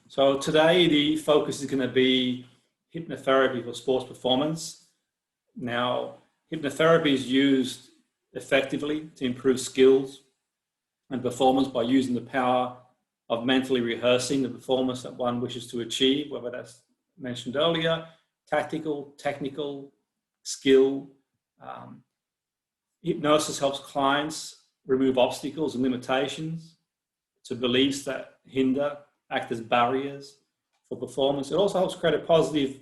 So today the focus is going to be hypnotherapy for sports performance. Now, hypnotherapy is used effectively to improve skills and performance by using the power of mentally rehearsing the performance that one wishes to achieve, whether that's mentioned earlier, tactical, technical, skill. Hypnosis helps clients remove obstacles and limitations to beliefs that hinder, act as barriers for performance. It also helps create a positive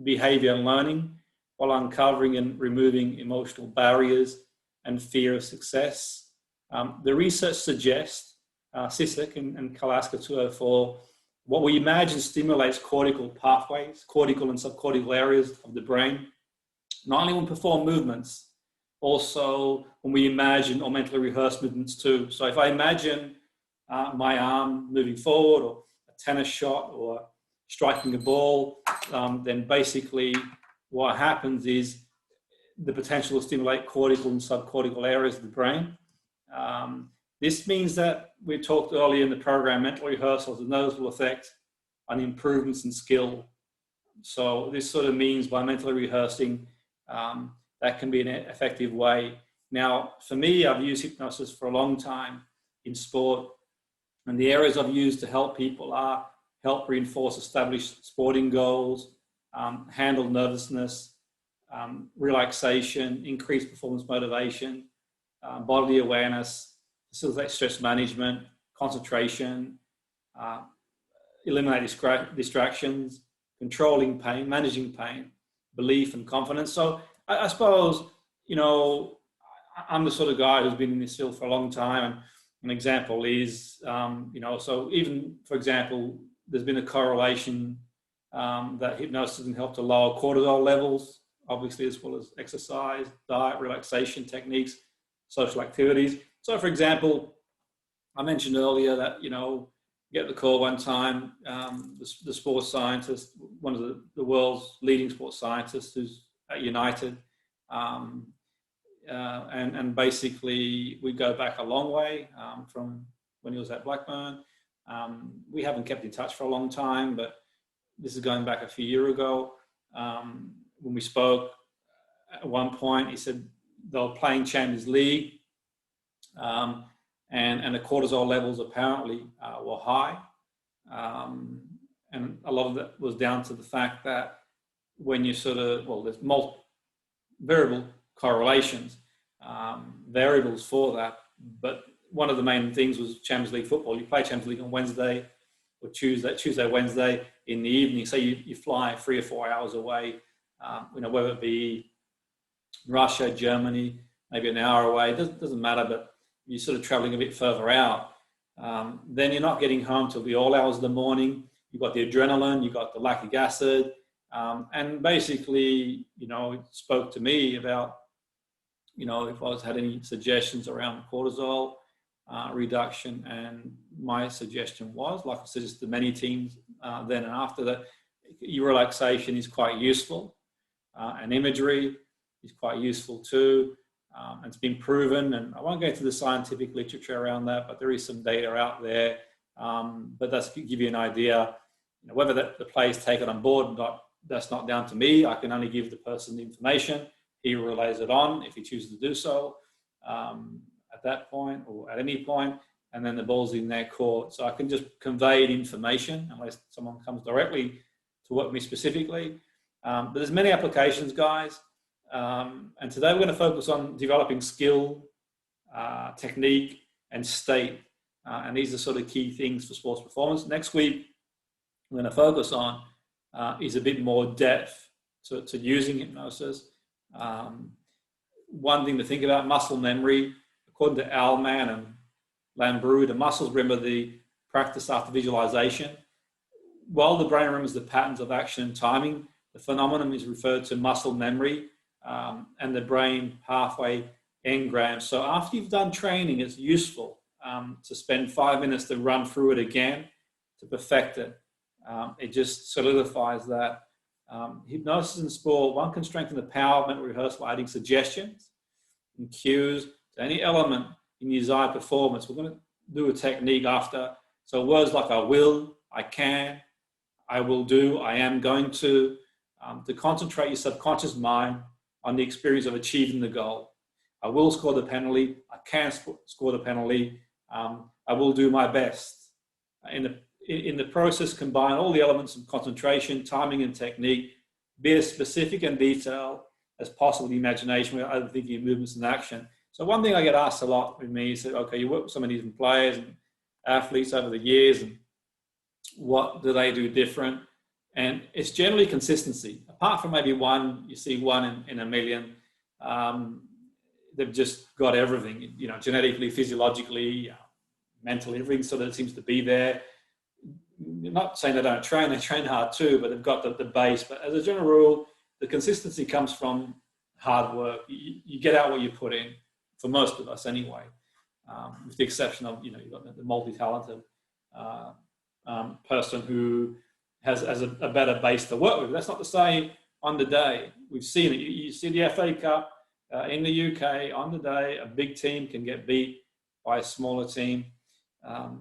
behavior and learning while uncovering and removing emotional barriers and fear of success. The research suggests, Sisek and Kalaska 204, what we imagine stimulates cortical pathways, cortical and subcortical areas of the brain, not only when we perform movements, also when we imagine or mentally rehearse movements too. So if I imagine my arm moving forward, or a tennis shot, or striking a ball, then basically what happens is the potential to stimulate cortical and subcortical areas of the brain. This means that we talked earlier in the program, mental rehearsal has a noticeable effect on improvements in skill. So this sort of means by mentally rehearsing, that can be an effective way. Now, for me, I've used hypnosis for a long time in sport, and the areas I've used to help people are help reinforce established sporting goals, handle nervousness, relaxation, increase performance motivation, bodily awareness, facilitate stress management, concentration, eliminate distractions, controlling pain, managing pain, belief and confidence. So I suppose, I'm the sort of guy who's been in this field for a long time. And an example is, so even, for example, there's been a correlation that hypnosis can help to lower cortisol levels, obviously, as well as exercise, diet, relaxation techniques, social activities. So, for example, I mentioned earlier that, get the call one time, the sports scientist, one of the world's leading sports scientists who's at United, and basically we go back a long way from when he was at Blackburn. We haven't kept in touch for a long time, but this is going back a few years ago. When we spoke, at one point he said they were playing Champions League, and the cortisol levels apparently were high. And a lot of that was down to the fact that when you there's multiple variable correlations, variables for that, but one of the main things was Champions League football. You play Champions League on Wednesday or Tuesday, Wednesday in the evening. So you fly 3 or 4 hours away, whether it be Russia, Germany, maybe an hour away, it doesn't matter, but you're sort of traveling a bit further out. Then you're not getting home till the all hours of the morning. You've got the adrenaline, you've got the lactic acid, and basically, it spoke to me about, if I had any suggestions around cortisol reduction. And my suggestion was, like I suggested to many teams then and after, that your relaxation is quite useful, and imagery is quite useful too. And it's been proven, and I won't go into the scientific literature around that, but there is some data out there. But that's to give you an idea, whether the players take it on board or not, that's not down to me. I can only give the person the information. He relays it on if he chooses to do so at that point or at any point, and then the ball's in their court. So I can just convey the information unless someone comes directly to work with me specifically. But there's many applications, guys. And today we're going to focus on developing skill, technique, and state. And these are sort of key things for sports performance. Next week, we're going to focus on is a bit more depth to using hypnosis. One thing to think about, muscle memory. According to Allman and Lambrou, the muscles remember the practice after visualization. While the brain remembers the patterns of action and timing, the phenomenon is referred to muscle memory, and the brain pathway engrams. So after you've done training, it's useful to spend 5 minutes to run through it again to perfect it. It just solidifies that. Hypnosis in sport, one can strengthen the power of mental rehearsal by adding suggestions and cues to any element in the desired performance. We're going to do a technique after. So words like I will, I can, I will do, I am going to concentrate your subconscious mind on the experience of achieving the goal. I will score the penalty. I can score the penalty. I will do my best. In the process, combine all the elements of concentration, timing, and technique. Be as specific and detailed as possible in the imagination without overthinking movements and action. So one thing I get asked a lot with me is that, okay, you work with so many different players and athletes over the years, and what do they do different? And it's generally consistency. Apart from maybe one, you see one in a million, they've just got everything, genetically, physiologically, mentally, everything sort of seems to be there. I'm not saying they don't train, they train hard too, but they've got the base. But as a general rule, the consistency comes from hard work. You get out what you put in, for most of us anyway, with the exception of, you've got the multi-talented person who has a better base to work with. That's not to say on the day. We've seen it. You see the FA Cup in the UK on the day, a big team can get beat by a smaller team.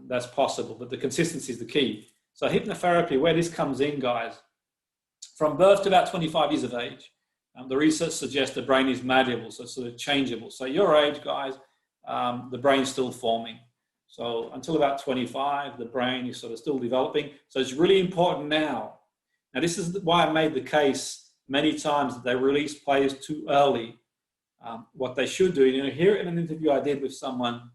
That's possible, but the consistency is the key. So hypnotherapy, where this comes in, guys, from birth to about 25 years of age, the research suggests the brain is malleable, so it's sort of changeable. So your age, guys, the brain's still forming. So until about 25, the brain is sort of still developing. So it's really important now. Now, this is why I made the case many times that they release players too early. What they should do, here in an interview I did with someone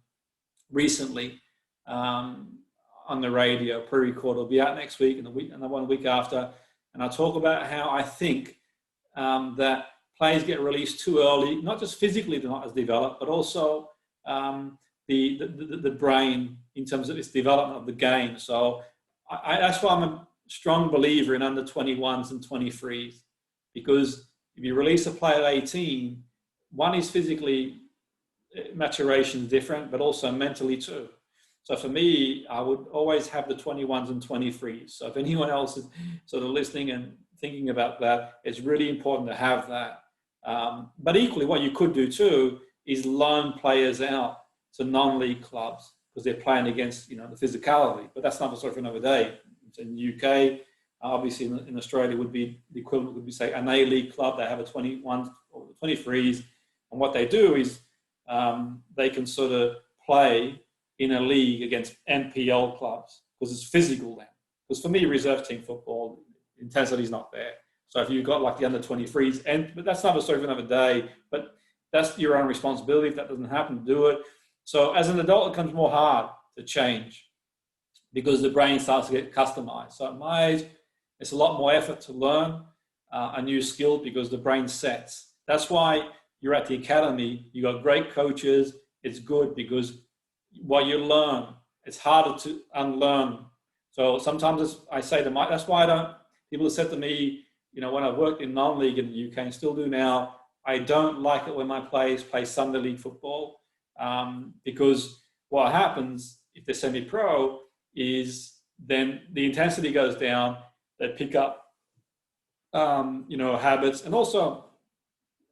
recently on the radio, pre-record, it'll be out next week and the one week after. And I'll talk about how I think that players get released too early, not just physically they're not as developed, but also the brain in terms of its development of the game. So that's why I'm a strong believer in under 21s and 23s, because if you release a player at 18, one is physically maturation different, but also mentally too. So for me, I would always have the 21s and 23s. So if anyone else is sort of listening and thinking about that, it's really important to have that. But equally, what you could do too is loan players out to non-league clubs because they're playing against, the physicality. But that's not a story for another day. In the UK, obviously in Australia would be the equivalent would be, say, an A-league club. They have a 21 or 23s. And what they do is they can sort of play in a league against NPL clubs because it's physical then. Because for me, reserve team football, intensity is not there. So if you've got like the under 23s, but that's not a story for another day, but that's your own responsibility. If that doesn't happen, do it. So as an adult, it becomes more hard to change because the brain starts to get customized. So at my age, it's a lot more effort to learn a new skill because the brain sets. That's why you're at the academy, you got great coaches. It's good because what you learn, it's harder to unlearn. So sometimes I say to that's why people have said to me, when I've worked in non-league in the UK and still do now, I don't like it when my players play Sunday league football because what happens if they're semi-pro is then the intensity goes down, they pick up, habits. And also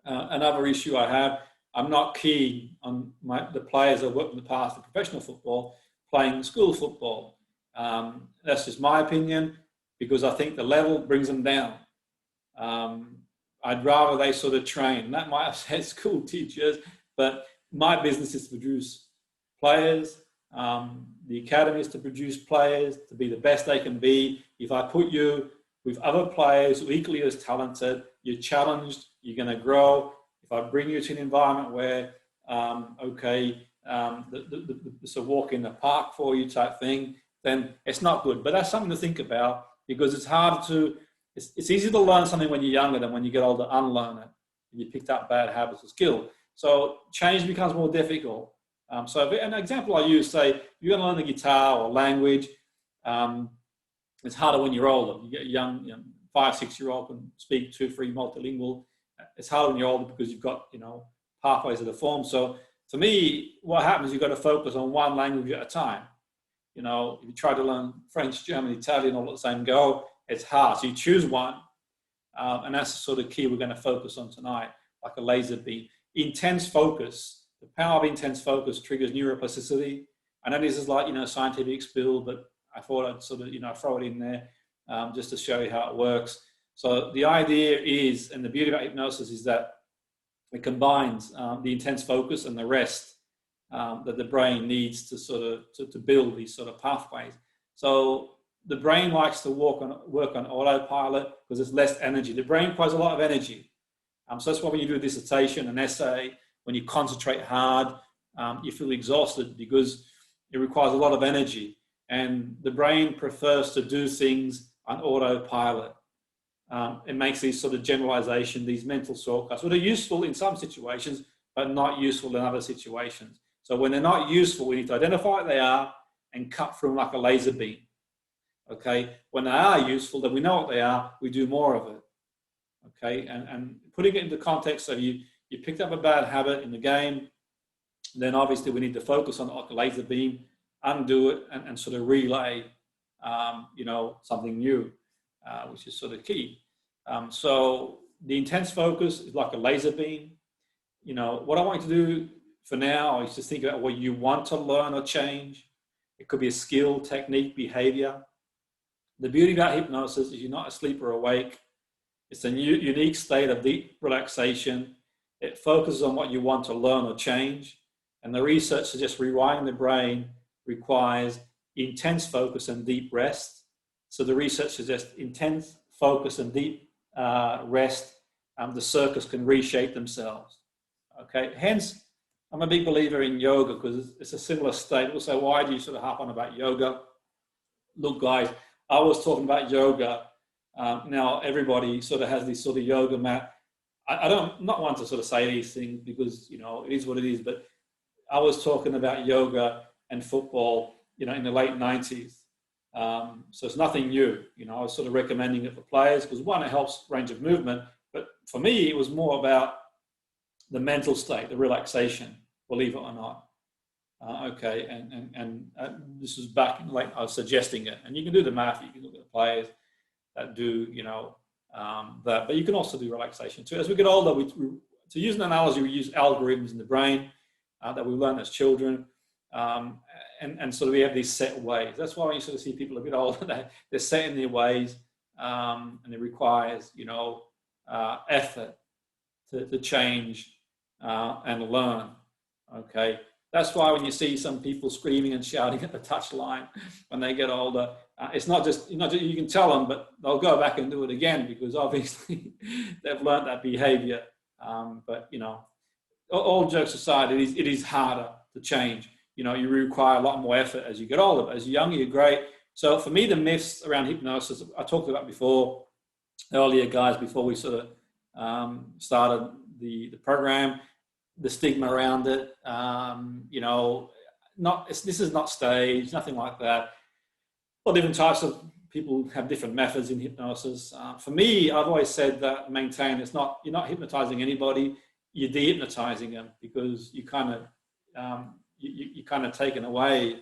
another issue I have, I'm not keen on the players I've worked in the past in professional football playing school football. That's just my opinion because I think the level brings them down. I'd rather they sort of train. That might upset school teachers, but my business is to produce players. The academy is to produce players to be the best they can be. If I put you with other players who are equally as talented, you're challenged, you're going to grow. If I bring you to an environment where, it's a walk in the park for you type thing, then it's not good. But that's something to think about because it's hard to, it's easy to learn something when you're younger than when you get older, unlearn it. You picked up bad habits or skill. So change becomes more difficult. So an example I use, say, if you're going to learn the guitar or language, it's harder when you're older. You get a young 5, 6-year-old can speak 2, 3 multilingual. It's harder when you're older because you've got, pathways that are formed. So for me, what happens, you've got to focus on one language at a time. If you try to learn French, German, Italian all at the same go, it's hard. So you choose one, and that's the sort of key we're going to focus on tonight, like a laser beam. Intense focus, the power of intense focus triggers neuroplasticity. I know this is like, scientific spill, but I thought I'd sort of, throw it in there just to show you how it works. So the idea is, and the beauty about hypnosis is that it combines the intense focus and the rest that the brain needs to sort of to build these sort of pathways. So the brain likes to work on autopilot because there's less energy. The brain requires a lot of energy. So that's why when you do a dissertation, an essay, when you concentrate hard, you feel exhausted because it requires a lot of energy. And the brain prefers to do things on autopilot. It makes these sort of generalizations, these mental shortcuts, that are useful in some situations, but not useful in other situations. So when they're not useful, we need to identify what they are and cut through them like a laser beam. Okay, when they are useful, then we know what they are, we do more of it. Okay, and putting it into context of you picked up a bad habit in the game, then obviously we need to focus on it like a laser beam, undo it, and sort of relay, something new, which is sort of key. So the intense focus is like a laser beam. What I want you to do for now is just think about what you want to learn or change. It could be a skill, technique, behavior. The beauty about hypnosis is you're not asleep or awake. It's a unique state of deep relaxation. It focuses on what you want to learn or change. And the research suggests rewiring the brain requires intense focus and deep rest. So the research suggests intense focus and deep rest, the circuits can reshape themselves. Okay, hence I'm a big believer in yoga because it's a similar state. People say, why do you sort of harp on about yoga? Look, guys, I was talking about yoga. Now everybody sort of has this sort of yoga mat. I don't not want to sort of say these things because it is what it is. But I was talking about yoga and football, in the late 90s. So it's nothing new. I was sort of recommending it for players because one, it helps range of movement. But for me, it was more about the mental state, the relaxation. Believe it or not. Okay, and this was back in I was suggesting it, and you can do the math. You can look at the players that do, that, but you can also do relaxation too. As we get older, to use an analogy, we use algorithms in the brain that we learn as children, and sort of we have these set ways. That's why when you sort of see people a bit older, they're set in their ways, and it requires, effort to change and learn. Okay. That's why when you see some people screaming and shouting at the touchline when they get older, it's not just, you can tell them, but they'll go back and do it again because obviously they've learned that behavior. But, all jokes aside, it is harder to change. You require a lot more effort as you get older. But as you're younger, you're great. So for me, the myths around hypnosis, I talked about before, earlier, guys, before we sort of started the program, the stigma around it, this is not staged, nothing like that. Well, different types of people have different methods in hypnosis. For me, I've always said that you're not hypnotizing anybody, you're de-hypnotizing them because you kind of taken away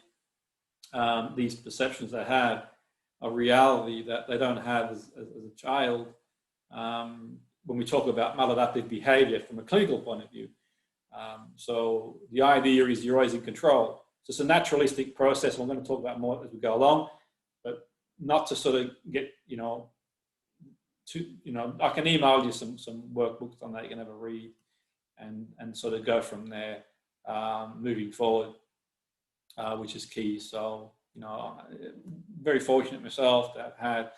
these perceptions they have of reality that they don't have as a child. When we talk about maladaptive behavior from a clinical point of view. So the idea is you're always in control. So it's a naturalistic process. And we're going to talk about more as we go along, but not to sort of get, I can email you some workbooks on that you can have a read and sort of go from there moving forward, which is key. So, very fortunate myself to have had,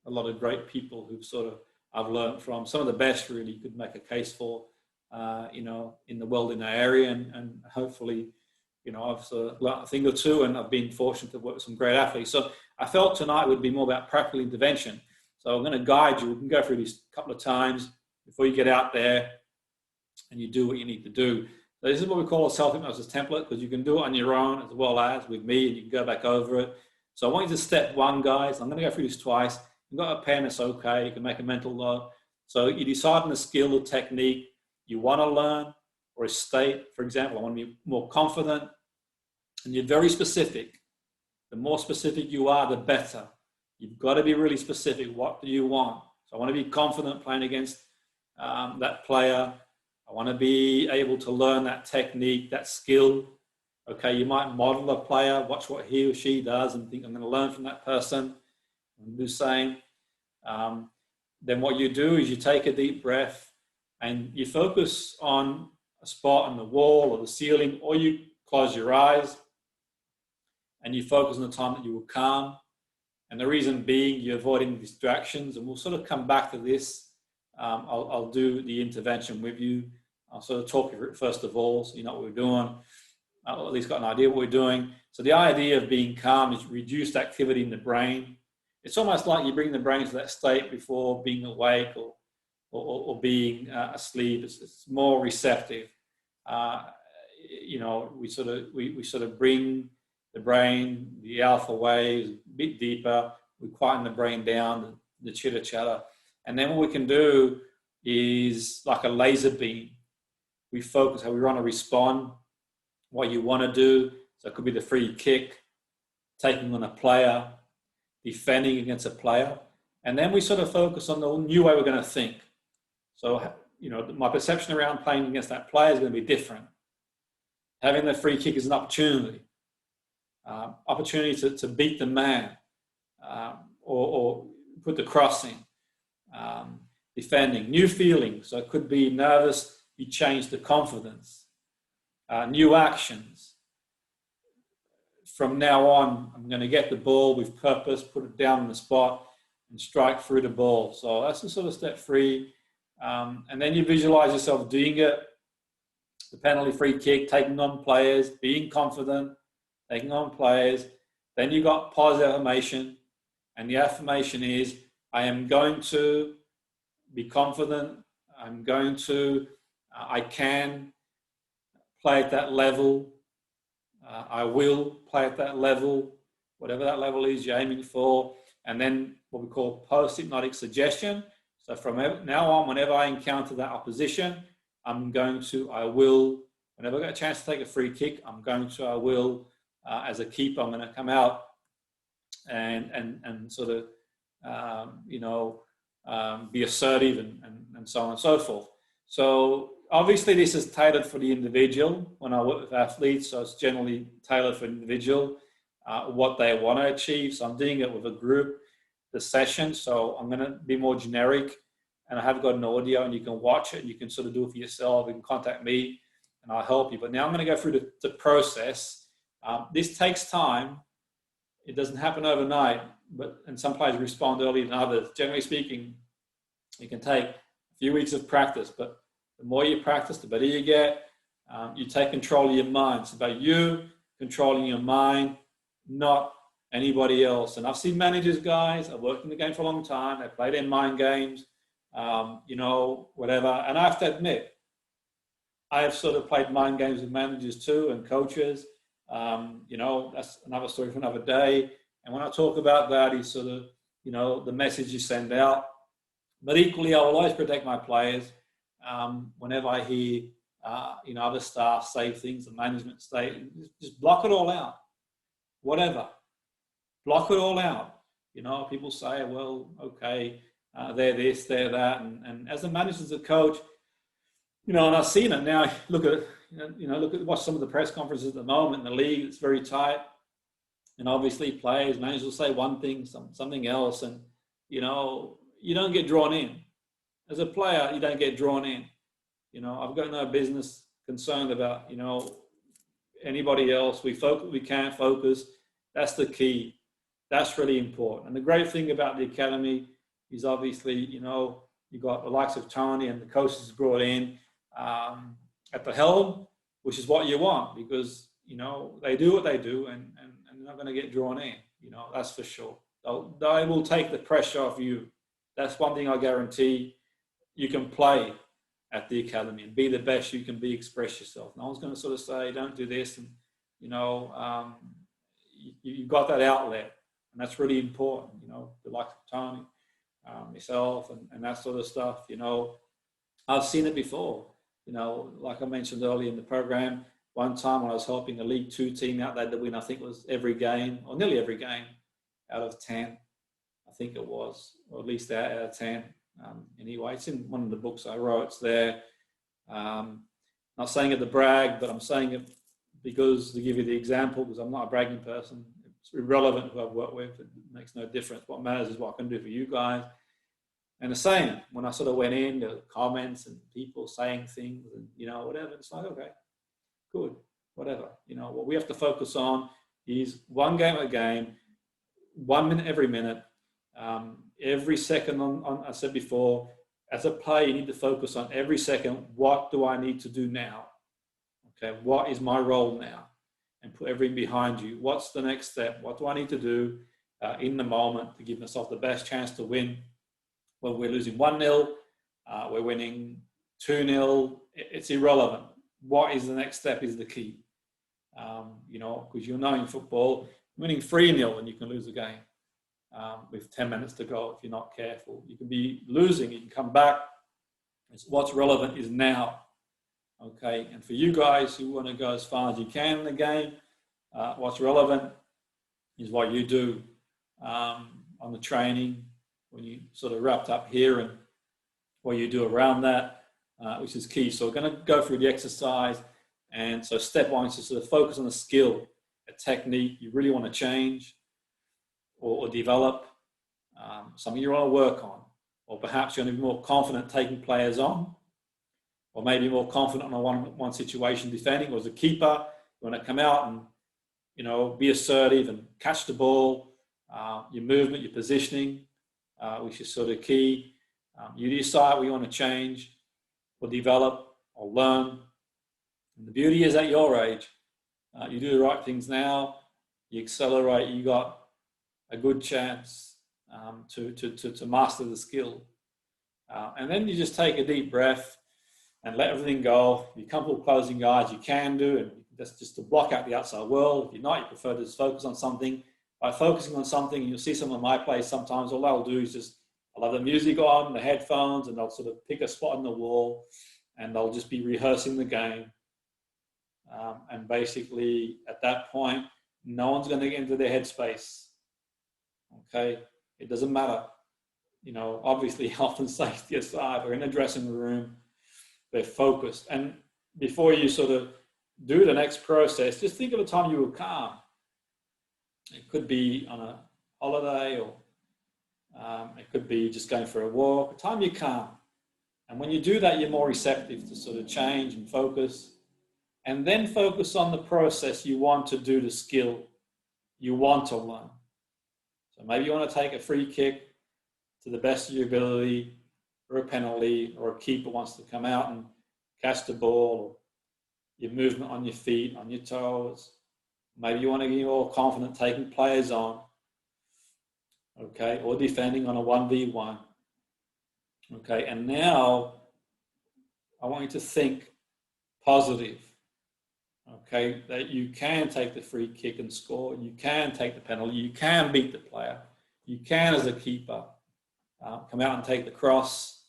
a lot of great people who've sort of I've learned from. Some of the best really could make a case for, in the world in our area, and hopefully, I've sort of learned a thing or two, and I've been fortunate to work with some great athletes. So I felt tonight would be more about practical intervention. So I'm going to guide you. We can go through these a couple of times before you get out there and you do what you need to do. So this is what we call a self-hypnosis template, because you can do it on your own as well as with me, and you can go back over it. So I want you to step one, guys. I'm going to go through this twice. You've got a pen, it's okay. You can make a mental note. So you decide on a skill or technique you want to learn, or a state. For example, I want to be more confident. And you're very specific. The more specific you are, the better. You've got to be really specific. What do you want? So I want to be confident playing against that player. I want to be able to learn that technique, that skill. Okay, you might model a player, watch what he or she does and think, I'm going to learn from that person and do the same. Then what you do is you take a deep breath and you focus on a spot on the wall or the ceiling, or you close your eyes and you focus on the time that you will calm. And the reason being, you're avoiding distractions, and we'll sort of come back to this. I'll do the intervention with you. I'll sort of talk you through it first of all, so you know what we're doing. Or at least got an idea what we're doing. So the idea of being calm is reduced activity in the brain. It's almost like you bring the brain to that state before being awake or being asleep. It's more receptive. We sort of bring the brain, the alpha waves, a bit deeper. We quieten the brain down, the chitter chatter. And then what we can do is like a laser beam. We focus how we want to respond, what you want to do. So it could be the free kick, taking on a player, defending against a player. And then we sort of focus on the new way we're going to think. So, my perception around playing against that player is going to be different. Having the free kick is an opportunity. Opportunity to beat the man or put the cross in. Defending. New feelings. So it could be nervous, you change to confidence. New actions. From now on, I'm going to get the ball with purpose, put it down on the spot, and strike through the ball. So that's the sort of step 3. And then you visualize yourself doing it. The penalty, free kick, taking on players, being confident, taking on players. Then you got positive affirmation. And the affirmation is, I am going to be confident. I can play at that level. I will play at that level, whatever that level is you're aiming for. And then what we call post-hypnotic suggestion. So from now on, whenever I encounter that opposition, I will, whenever I get a chance to take a free kick, I will, as a keeper, I'm going to come out and sort of, be assertive and so on and so forth. So obviously this is tailored for the individual when I work with athletes, so it's generally tailored for the individual, what they want to achieve. So I'm doing it with a group, the session, so I'm going to be more generic, and I have got an audio and you can watch it, you can sort of do it for yourself, you can contact me and I'll help you. But now I'm going to go through the process. This takes time. It doesn't happen overnight, and some players respond earlier than others. Generally speaking, it can take a few weeks of practice, but the more you practice, the better you get. You take control of your mind. It's about you controlling your mind, not anybody else. And I've seen managers, guys, I've worked in the game for a long time, they play their mind games, whatever. And I have to admit, I have sort of played mind games with managers too and coaches. That's another story for another day. And when I talk about that, is sort of, the message you send out. But equally, I will always protect my players. Whenever I hear, other staff say things, the management say, just block it all out. Whatever. Block it all out. People say, well, okay, they're this, they're that. And as a manager, as a coach, and I've seen it now. Watch some of the press conferences at the moment in the league. It's very tight. And obviously players, managers will say one thing, something else. And, you don't get drawn in. As a player, you don't get drawn in. I've got no business concerned about, anybody else. We can't focus. That's the key. That's really important. And the great thing about the academy is obviously, you've got the likes of Tony and the coaches brought in at the helm, which is what you want, because, they do what they do and they're not going to get drawn in, that's for sure. They will take the pressure off you. That's one thing I guarantee. You can play at the academy and be the best you can be, express yourself. No one's going to sort of say, don't do this. And, you've got that outlet, and that's really important, the likes of Tony, myself and that sort of stuff. I've seen it before, like I mentioned earlier in the program, one time when I was helping a League 2 team out, they had to win, I think it was every game, or nearly every game out of 10, I think it was, or at least out of 10. Anyway, it's in one of the books I wrote, it's there. Not saying it to brag, but I'm saying it because to give you the example, because I'm not a bragging person, it's irrelevant who I've worked with, it makes no difference. What matters is what I can do for you guys. And the same, when I sort of went in, there were comments and people saying things and, whatever, it's like, okay, good, whatever. What we have to focus on is one game at a game, 1 minute every minute, every second on, I said before, as a player, you need to focus on every second, what do I need to do now? Okay, what is my role now? And put everything behind you. What's the next step? What do I need to do in the moment to give myself the best chance to win? When we're losing 1-0, we're winning 2-0, it's irrelevant. What is the next step is the key. Because you'll know in football, winning 3-0 and you can lose a game with 10 minutes to go if you're not careful. You can be losing, you can come back. What's relevant is now. Okay, and for you guys who want to go as far as you can in the game, what's relevant is what you do on the training when you sort of wrapped up here and what you do around that, which is key. So we're going to go through the exercise. And so step one is to sort of focus on a skill, a technique you really want to change or develop, something you want to work on, or perhaps you're going to be more confident taking players on, or maybe more confident on a one-on-one situation defending, or as a keeper, you want to come out and, be assertive and catch the ball, your movement, your positioning, which is sort of key. You decide what you want to change or develop or learn. And the beauty is at your age, you do the right things now, you accelerate, you got a good chance to master the skill. And then you just take a deep breath and let everything go. If you're comfortable closing your eyes, you can do, and that's just to block out the outside world. If you're not, you prefer to just focus on something. By focusing on something, you'll see some of my plays sometimes, all they'll do is just, I'll have the music on, the headphones, and they'll sort of pick a spot on the wall, and they'll just be rehearsing the game. And basically, at that point, no one's going to get into their headspace. Okay? It doesn't matter. Obviously, health and safety aside, we're in a dressing room, they're focused. And before you sort of do the next process, just think of a time you were calm. It could be on a holiday, or it could be just going for a walk. A time you're calm. And when you do that, you're more receptive to sort of change and focus. And then focus on the process you want to do, the skill you want to learn. So maybe you want to take a free kick to the best of your ability, or a penalty, or a keeper wants to come out and catch the ball, or your movement on your feet, on your toes. Maybe you want to get more confident taking players on, okay, or defending on a 1v1. Okay, and now I want you to think positive. Okay, that you can take the free kick and score, you can take the penalty, you can beat the player, you can, as a keeper, come out and take the cross.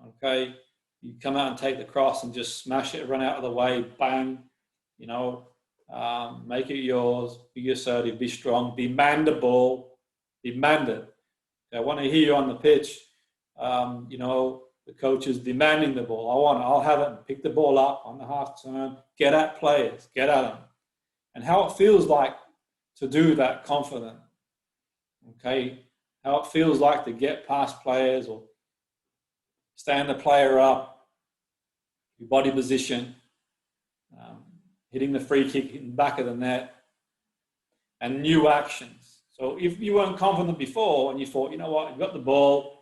Okay, you come out and take the cross and just smash it, run out of the way, bang, make it yours, be assertive, be strong, demand the ball, demand it. Okay, I want to hear you on the pitch, the coach is demanding the ball. I'll have it, pick the ball up on the half turn, get at players, get at them. And how it feels like to do that confident. Okay, how it feels like to get past players or stand the player up, your body position, hitting the free kick in the back of the net, and new actions. So if you weren't confident before and you thought, you know what, you've got the ball,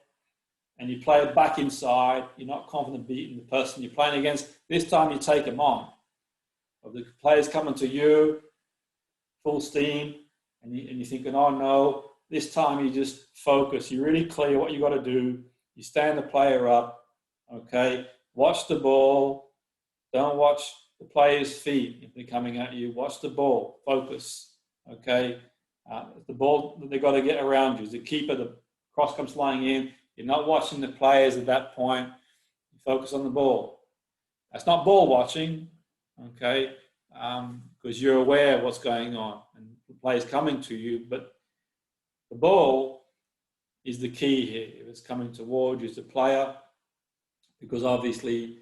and you play it back inside, you're not confident beating the person you're playing against, this time you take them on. Or the player's coming to you, full steam, and you're thinking, oh no, this time you just focus, you're really clear what you got to do, you stand the player up, okay, watch the ball, don't watch the player's feet if they're coming at you, watch the ball, focus, okay, the ball that they've got to get around you, as the keeper, the cross comes flying in, you're not watching the players at that point. You focus on the ball. That's not ball watching, okay, because you're aware of what's going on and the player's coming to you, but the ball is the key here. If it's coming towards you as a player, because obviously,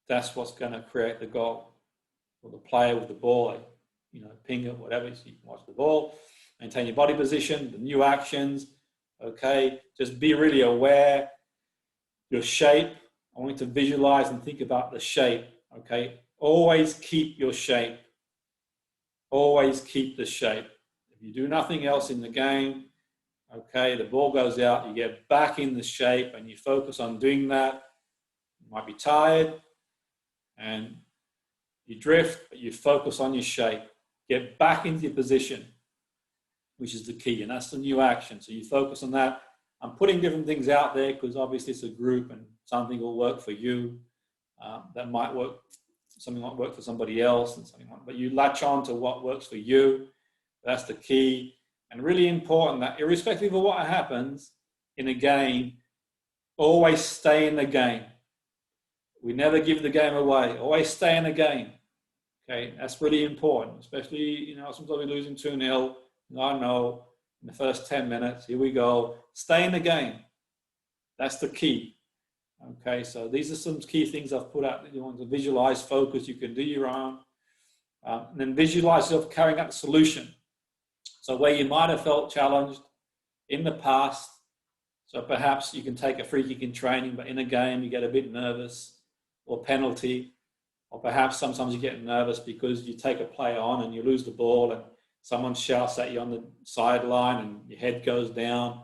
that's what's going to create the goal. or the player with the ball, ping it, whatever, so you can watch the ball, maintain your body position, the new actions, okay? Just be really aware, your shape. I want you to visualize and think about the shape, okay? Always keep your shape. Always keep the shape. If you do nothing else in the game, okay, the ball goes out, you get back in the shape and you focus on doing that. You might be tired and you drift, but you focus on your shape. Get back into your position, which is the key, and that's the new action. So you focus on that. I'm putting different things out there because obviously it's a group and something will work for you. That might work, something might work for somebody else, and but you latch on to what works for you. That's the key. And really important that irrespective of what happens in a game, always stay in the game. We never give the game away. Always stay in the game. Okay, that's really important, especially, sometimes we're losing 2-0. I know in the first 10 minutes, here we go. Stay in the game. That's the key. Okay, so these are some key things I've put out that you want to visualize, focus. You can do your own. And then visualize yourself carrying out the solution. So where you might have felt challenged in the past, so perhaps you can take a free kick in training, but in a game you get a bit nervous, or penalty, or perhaps sometimes you get nervous because you take a player on and you lose the ball and someone shouts at you on the sideline and your head goes down.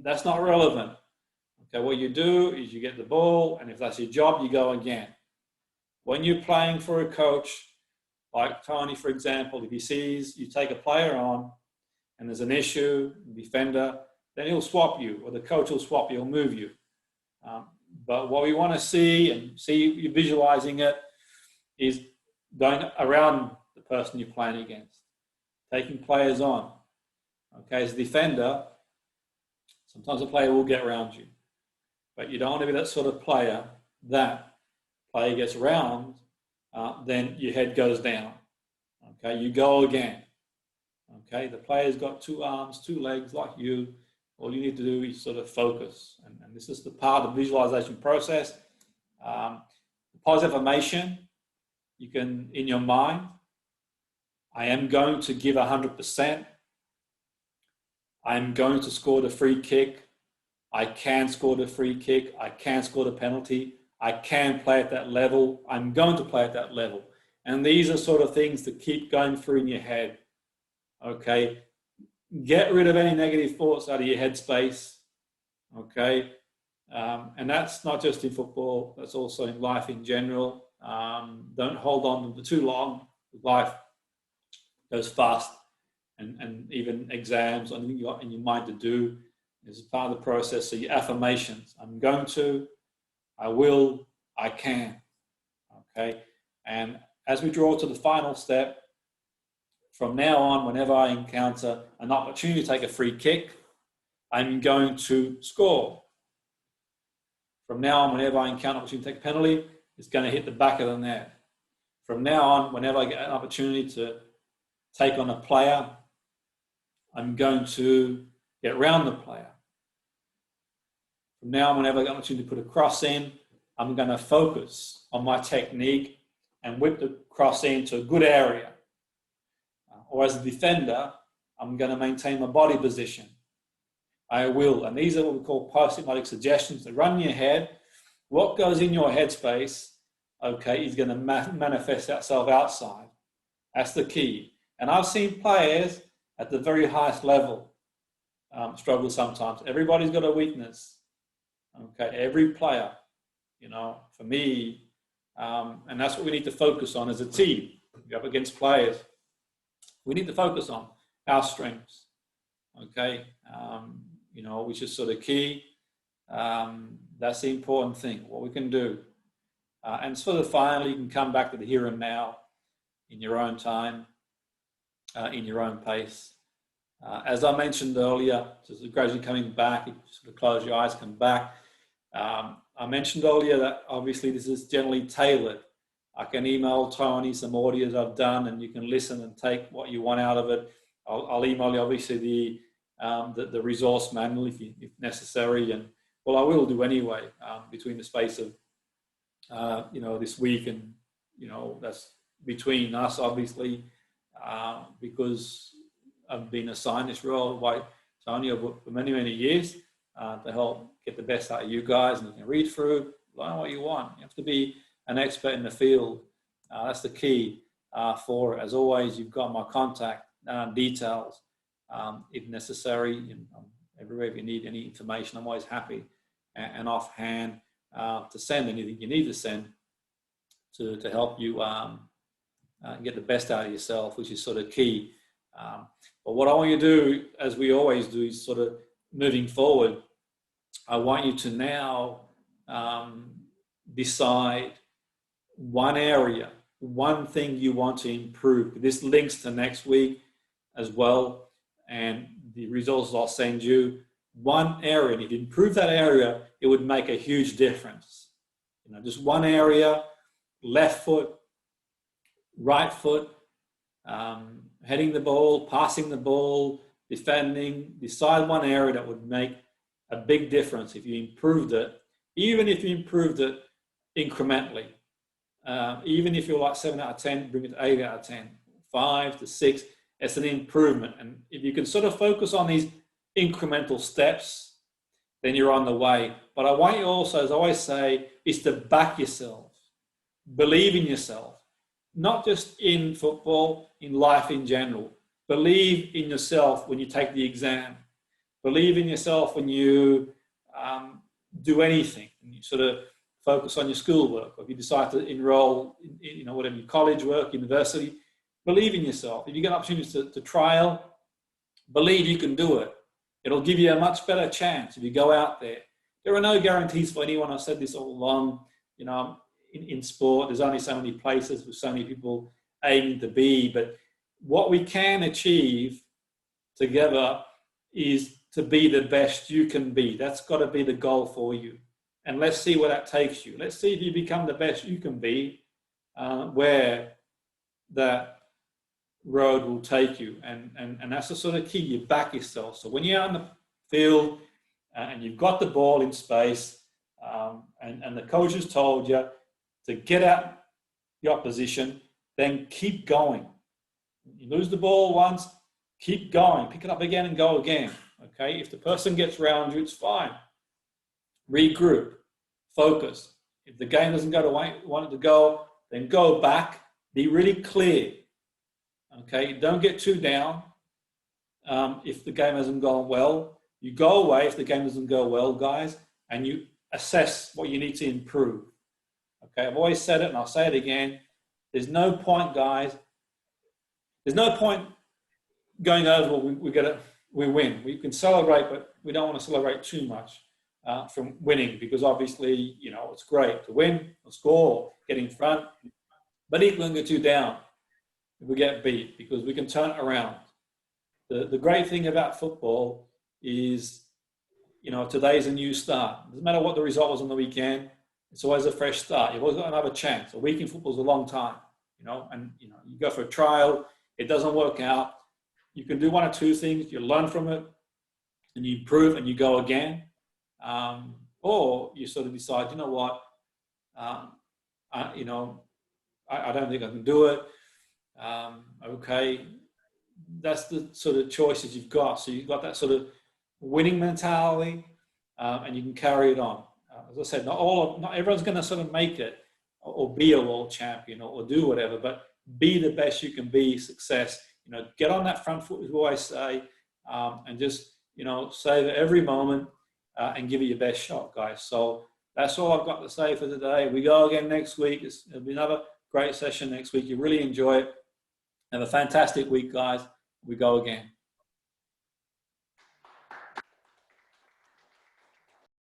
That's not relevant. Okay, what you do is you get the ball, and if that's your job, you go again. When you're playing for a coach, like Tony, for example, if he sees you take a player on and there's an issue, defender, then he'll swap you, or the coach will swap you, he'll move you. But what we want to see, and see you visualizing it, is going around the person you're playing against, taking players on. Okay, as a defender, sometimes a player will get around you, but you don't want to be that sort of player. That player gets around, then your head goes down. Okay, you go again. Okay, the player's got 2 arms, 2 legs like you. All you need to do is sort of focus, and this is the part of the visualization process. Positive affirmation, you can, in your mind, I am going to give 100%. I am going to score the free kick. I can score the free kick. I can score the penalty. I can play at that level. I'm going to play at that level. And these are sort of things to keep going through in your head. Okay. Get rid of any negative thoughts out of your headspace. Okay. And that's not just in football, that's also in life in general. Don't hold on for too long. Life goes fast, and even exams, anything you got in your mind to do is part of the process. So your affirmations, I'm going to, I will, I can. Okay. And as we draw to the final step, from now on, whenever I encounter an opportunity to take a free kick, I'm going to score. From now on, whenever I encounter an opportunity to take a penalty, it's going to hit the back of the net. From now on, whenever I get an opportunity to take on a player, I'm going to get around the player. From now on, whenever I get an opportunity to put a cross in, I'm going to focus on my technique and whip the cross into a good area. Or as a defender, I'm going to maintain my body position. I will. And these are what we call post-hypnotic suggestions that run in your head. What goes in your headspace, okay, is going to manifest itself outside. That's the key. And I've seen players at the very highest level struggle sometimes. Everybody's got a weakness. Okay, every player, for me, and that's what we need to focus on as a team. You're up against players. We need to focus on our strengths, okay, which is sort of key. That's the important thing, what we can do. And sort of finally, you can come back to the here and now in your own time, in your own pace. As I mentioned earlier, just gradually coming back, you sort of close your eyes, come back. I mentioned earlier that obviously this is generally tailored. I can email Tony some audios I've done, and you can listen and take what you want out of it. I'll email you obviously the resource manual if necessary, and well, I will do anyway between the space of this week and that's between us, obviously, because I've been assigned this role by Tony for many, many years to help get the best out of you guys, and you can read through, learn what you want. You have to be an expert in the field. That's the key for it. As always, you've got my contact details. If necessary, everywhere if you need any information, I'm always happy and offhand to send anything you need to send to help you get the best out of yourself, which is sort of key. But what I want you to do, as we always do, is sort of moving forward, I want you to now decide one area, one thing you want to improve. This links to next week as well, and the results I'll send you. One area, and if you improve that area, it would make a huge difference. Just one area, left foot, right foot, heading the ball, passing the ball, defending. Decide one area that would make a big difference if you improved it, even if you improved it incrementally. Even if you're like 7 out of 10, bring it to 8 out of 10, 5 to 6, it's an improvement. And if you can sort of focus on these incremental steps, then you're on the way. But I want you also, as I always say, is to back yourself, believe in yourself, not just in football, in life in general. Believe in yourself when you take the exam. Believe in yourself when you do anything, and you sort of focus on your schoolwork, or if you decide to enroll in whatever, your college work, university. Believe in yourself. If you get opportunities to trial, believe you can do it. It'll give you a much better chance if you go out there. There are no guarantees for anyone. I've said this all along. In sport, there's only so many places with so many people aiming to be. But what we can achieve together is to be the best you can be. That's got to be the goal for you. And let's see where that takes you. Let's see if you become the best you can be, where that road will take you. And that's the sort of key. You back yourself. So when you're out in the field and you've got the ball in space, and the coach has told you to get out the opposition, then keep going. You lose the ball once, keep going. Pick it up again and go again. Okay? If the person gets around you, it's fine. Regroup. Focus. If the game doesn't go the way you want it to go, then go back. Be really clear. Okay? Don't get too down. If the game hasn't gone well, you go away if the game doesn't go well, guys, and you assess what you need to improve. Okay, I've always said it, and I'll say it again. There's no point, guys. There's no point going over. We win. We can celebrate, but we don't want to celebrate too much from winning, because obviously, it's great to win, or score, get in front, but it won't get too down if we get beat, because we can turn it around. The great thing about football is, today's a new start. It doesn't matter what the result was on the weekend. It's always a fresh start. You've always got another chance. A week in football is a long time, and you go for a trial, it doesn't work out. You can do one or two things. You learn from it, and you improve, and you go again. Or you sort of decide, you know what, I don't think I can do it. Okay, that's the sort of choices you've got. So you've got that sort of winning mentality, and you can carry it on. As I said, not everyone's going to sort of make it or be a world champion or do whatever, but be the best you can be. Success, get on that front foot, as we always say, and just savor every moment and give it your best shot, guys. So that's all I've got to say for today. We go again next week. It'll be another great session next week. You really enjoy it. Have a fantastic week, guys. We go again.